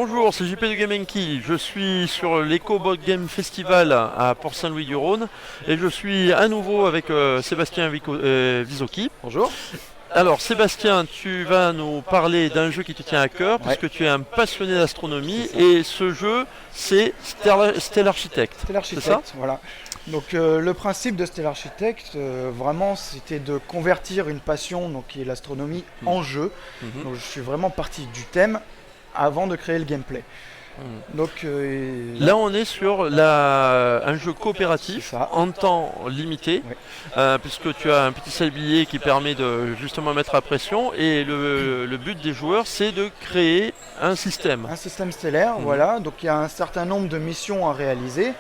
Bonjour, c'est JP de Gamenki. Je suis sur l'Eco Board Game Festival à Port-Saint-Louis-du-Rhône et je suis à nouveau avec Sébastien Visocchi. Bonjour. Alors Sébastien, tu vas nous parler d'un jeu qui te tient à cœur Ouais. puisque tu es un passionné d'astronomie C'est ça. et ce jeu c'est Stellar Architect. Stellar C'est ça? Architect, voilà. Donc le principe de Stellar Architect, vraiment, c'était de convertir une passion, donc qui est l'astronomie, en jeu. Mhm. Donc je suis vraiment parti du thème avant de créer le gameplay. Mhm. Donc Là, on est sur un jeu coopératif C'est ça. en temps limité, Ouais. puisque tu as un petit sablier qui permet de justement mettre la pression. Et le but des joueurs, c'est de créer un système. Un système stellaire, Mhm. voilà. Donc il y a un certain nombre de missions à réaliser,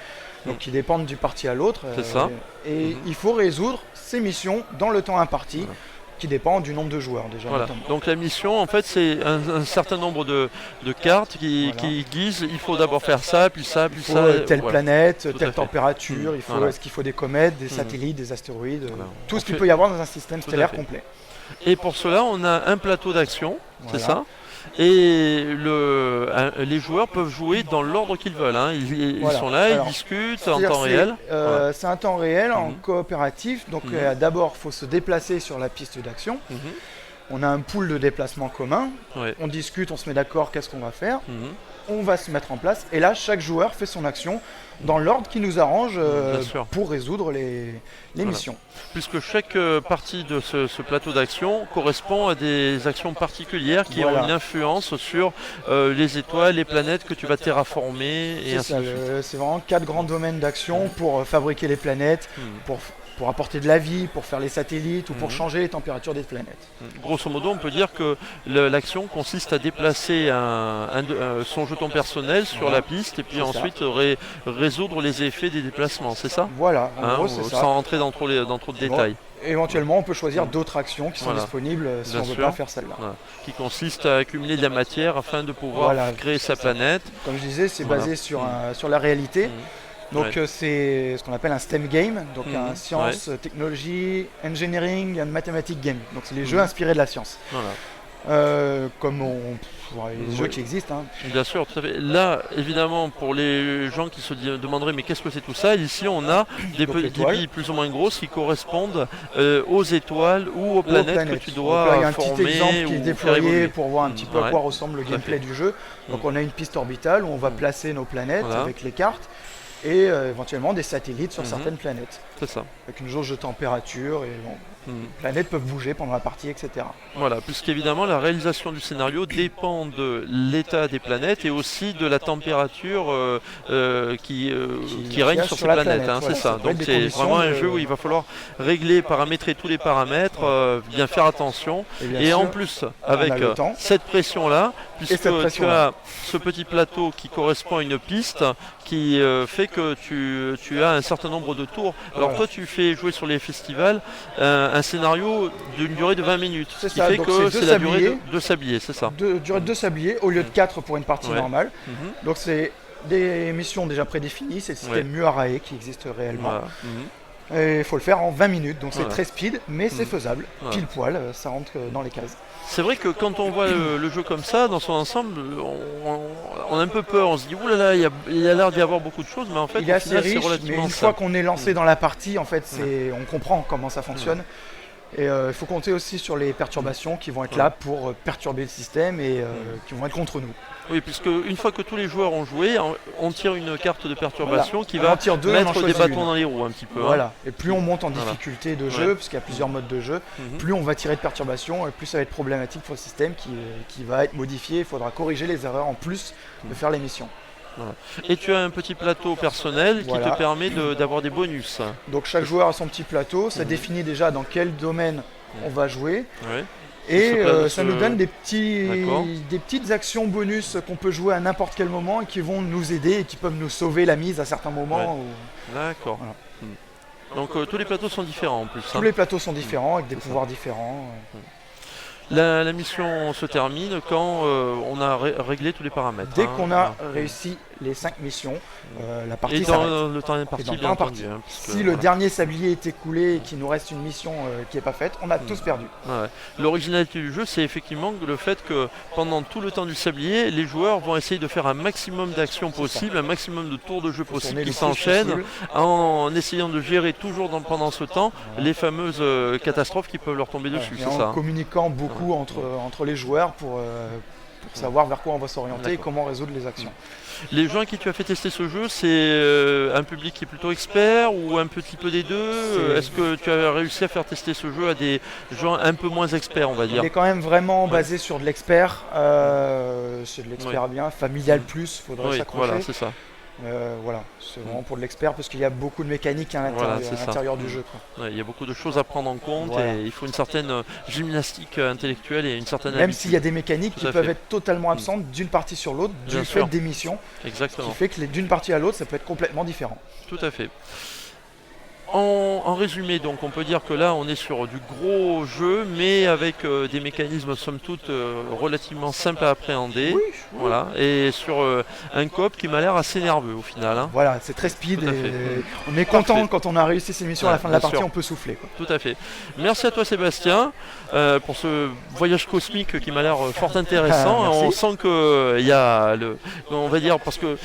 donc qui dépendent du parti à l'autre. C'est ça. Et Mhm. il faut résoudre ces missions dans le temps imparti. Voilà. Qui dépend du nombre de joueurs déjà. Voilà. Notamment. Donc la mission, en fait, c'est un certain nombre de cartes qui guisent. Il faut d'abord faire ça, puis ça, puis Il faut ça. telle Voilà. planète, Tout à telle fait. température, Voilà. est-ce qu'il faut des comètes, des Mhm. satellites, des astéroïdes, Voilà. tout On ce qu'il fait- peut y avoir dans un système Tout à stellaire fait. complet. Et pour cela, on a un plateau d'action, c'est Voilà. ça. Et les joueurs peuvent jouer dans l'ordre qu'ils veulent, hein. Ils Voilà. sont là, Alors, ils discutent en C'est-à-dire temps réel. Voilà. C'est un temps réel en Mhm. coopératif, donc Mhm. d'abord il faut se déplacer sur la piste d'action. Mhm. On a un pool de déplacement commun, Ouais. on discute, on se met d'accord, qu'est-ce qu'on va faire, Mhm. on va se mettre en place, et là chaque joueur fait son action dans l'ordre qui nous arrange Bien sûr. pour résoudre les Voilà. missions. Puisque chaque partie de ce plateau d'action correspond à des actions particulières qui Voilà. ont une influence sur les étoiles, les planètes que tu vas terraformer et C'est ainsi ça, de suite. c'est vraiment 4 grands domaines d'action pour fabriquer les planètes, Mhm. pour apporter de la vie, pour faire les satellites ou pour Mhm. changer les températures des planètes. Grosso modo, on peut dire que l'action consiste à déplacer son jeton personnel sur Voilà. la piste et puis C'est ça. ensuite résoudre les effets des déplacements, c'est ça? Voilà, en Hein, gros c'est ça. sans rentrer dans trop de Bon, détails. Éventuellement, on peut choisir Mhm. d'autres actions qui sont Voilà. disponibles si Bien on ne veut sûr. pas faire celle-là. Voilà. Qui consiste à accumuler de la matière afin de pouvoir Voilà. créer sa planète. Comme je disais, c'est Voilà. basé sur la réalité. Mhm. Donc Ouais. C'est ce qu'on appelle un STEM game, donc Mhm. un science, technologie, engineering and mathematics game. Donc c'est les jeux Mhm. inspirés de la science. Voilà. Comme les jeux Oui. qui existent. Hein. Bien sûr, tout à fait. Là, évidemment, pour les gens qui se demanderaient mais qu'est-ce que c'est tout ça, ici on a des Donc, des étoiles. billes plus ou moins grosses qui correspondent aux étoiles ou aux planètes que tu Donc dois là, il y a un former petit exemple qui est ou faire déployé évoluer. pour voir un petit peu à Ouais. quoi ressemble le Tout à gameplay fait. du jeu. Donc on a une piste orbitale où on va placer nos planètes Voilà. avec les cartes et éventuellement des satellites sur Mhm. certaines planètes. C'est ça. Avec une jauge de température et bon, Mhm. les planètes peuvent bouger pendant la partie, etc. Voilà, puisqu'évidemment la réalisation du scénario dépend de l'état des planètes et aussi de la température qui règne y a sur sur ces la planètes, planète, hein, voilà. c'est Ça ça. peut Donc être des c'est conditions vraiment un de- jeu où il va falloir régler, paramétrer tous les paramètres, bien faire attention. bien Et sûr, en plus, avec le temps. cette pression-là, puisque cette tu pression-là. as ce petit plateau qui correspond à une piste qui fait que tu as un certain nombre de tours. Alors Voilà. toi, tu fais jouer sur les festivals un scénario d'une durée de 20 minutes. C'est Ce qui ça, fait donc que c'est c'est deux la durée sabliers. de sablier, c'est ça. Durée de 2 sabliers au lieu de 4 pour une partie Ouais. normale. Mhm. Donc c'est des missions déjà prédéfinies, c'est le système Ouais. Muarae qui existe réellement. Voilà. Mhm. Et il faut le faire en 20 minutes, donc c'est Voilà. très speed, mais c'est Mhm. faisable, Voilà. pile poil, ça rentre dans les cases. C'est vrai que quand on voit le jeu comme ça, dans son ensemble, on a un peu peur. On se dit, ouh là là, il y a l'air d'y avoir beaucoup de choses, mais en fait, Il est au assez final, c'est riche, mais relativement une fois simple. qu'on est lancé dans la partie, en fait, on comprend comment ça fonctionne. Et il faut compter aussi sur les perturbations qui vont être là pour perturber le système et qui vont être contre nous. Oui, puisque une fois que tous les joueurs ont joué, on tire une carte de perturbation qui On va en tire deux, on en mettre des choisit bâtons une. dans les roues un petit peu. Hein. Voilà. Et plus on monte en Voilà. difficulté de Ouais. jeu, parce qu'il y a plusieurs modes de jeu, Mhm. plus on va tirer de perturbations et plus ça va être problématique pour le système qui va être modifié. Il faudra corriger les erreurs en plus de faire les missions. Et tu as un petit plateau personnel qui Voilà. te permet d'avoir des bonus. Donc chaque joueur a son petit plateau, ça Mhm. définit déjà dans quel domaine on va jouer. Ouais. Et Se ça nous donne D'accord. des petites actions bonus qu'on peut jouer à n'importe quel moment et qui vont nous aider et qui peuvent nous sauver la mise à certains moments. D'accord. Voilà. Donc tous les plateaux sont différents en plus. Tous Hein. les plateaux sont différents avec des C'est ça. pouvoirs différents. La mission se termine quand on a réglé tous les paramètres. Dès hein. qu'on a Voilà. réussi les 5 missions. La Et partie s'arrête. dans le temps imparti, Et dans le bien temps entendu. imparti. Hein, parce que, Si le dernier sablier est écoulé et qu'il nous reste une mission qui n'est pas faite, on a tous perdu. Ouais. L'originalité du jeu, c'est effectivement le fait que pendant tout le temps du sablier, les joueurs vont essayer de faire un maximum d'actions possibles, un maximum de tours de jeu possibles tourner qui le plus s'enchaînent possible. en essayant de gérer toujours pendant ce temps les fameuses catastrophes qui peuvent leur tomber dessus. Et C'est en ça. Hein. communiquant beaucoup entre les joueurs pour savoir vers quoi on va s'orienter et D'accord. comment résoudre les actions. Les gens à qui tu as fait tester ce jeu, c'est un public qui est plutôt expert ou un petit peu des deux. Est-ce que tu as réussi à faire tester ce jeu à des gens un peu moins experts, on va dire? Il est quand même vraiment basé sur de l'expert, c'est de l'expert bien, familial plus, faudrait Oui, s'accrocher. voilà, c'est ça. Voilà, c'est vraiment pour de l'expert parce qu'il y a beaucoup de mécaniques à l'intérieur, Voilà, c'est ça. l'intérieur du jeu. Quoi. Ouais, il y a beaucoup de choses à prendre en compte Voilà. et il faut une certaine gymnastique intellectuelle et une certaine Même habitude. s'il y a des mécaniques Tout qui à peuvent fait. être totalement absentes d'une partie sur l'autre, Bien du sûr. fait des missions, ce Exactement, qui fait que d'une partie à l'autre, ça peut être complètement différent. tout à fait. En résumé, donc, on peut dire que là, on est sur du gros jeu, mais avec des mécanismes, somme toute, relativement simples à appréhender. Oui, Voilà. Et sur un coop qui m'a l'air assez nerveux au final. Hein. voilà, c'est très speed Tout à et fait. on est content Parfait. quand on a réussi ces missions à la Ouais, fin de la bien partie, sûr. on peut souffler. Quoi. Tout à fait. Merci à toi Sébastien pour ce voyage cosmique qui m'a l'air fort intéressant. Merci. On sent que il y a on va dire parce que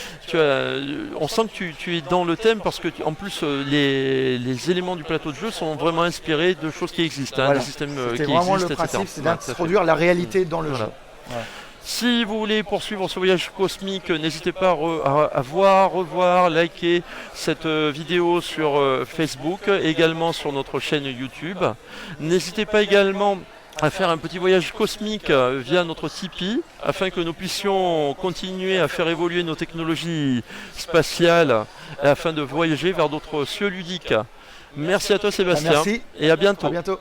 on sent que tu es dans le thème parce que en plus les éléments du plateau de jeu sont vraiment inspirés de choses qui existent, hein, Voilà. des systèmes C'était qui vraiment existent, le etc. principe, c'est Ouais, tout à fait. d'introduire la réalité dans le Voilà. jeu. Voilà. Si vous voulez poursuivre ce voyage cosmique, n'hésitez pas à voir, revoir, liker cette vidéo sur Facebook, également sur notre chaîne YouTube. N'hésitez pas également à faire un petit voyage cosmique via notre Tipeee, afin que nous puissions continuer à faire évoluer nos technologies spatiales, afin de voyager vers d'autres cieux ludiques. Merci à toi Sébastien, Merci. et à bientôt. À bientôt.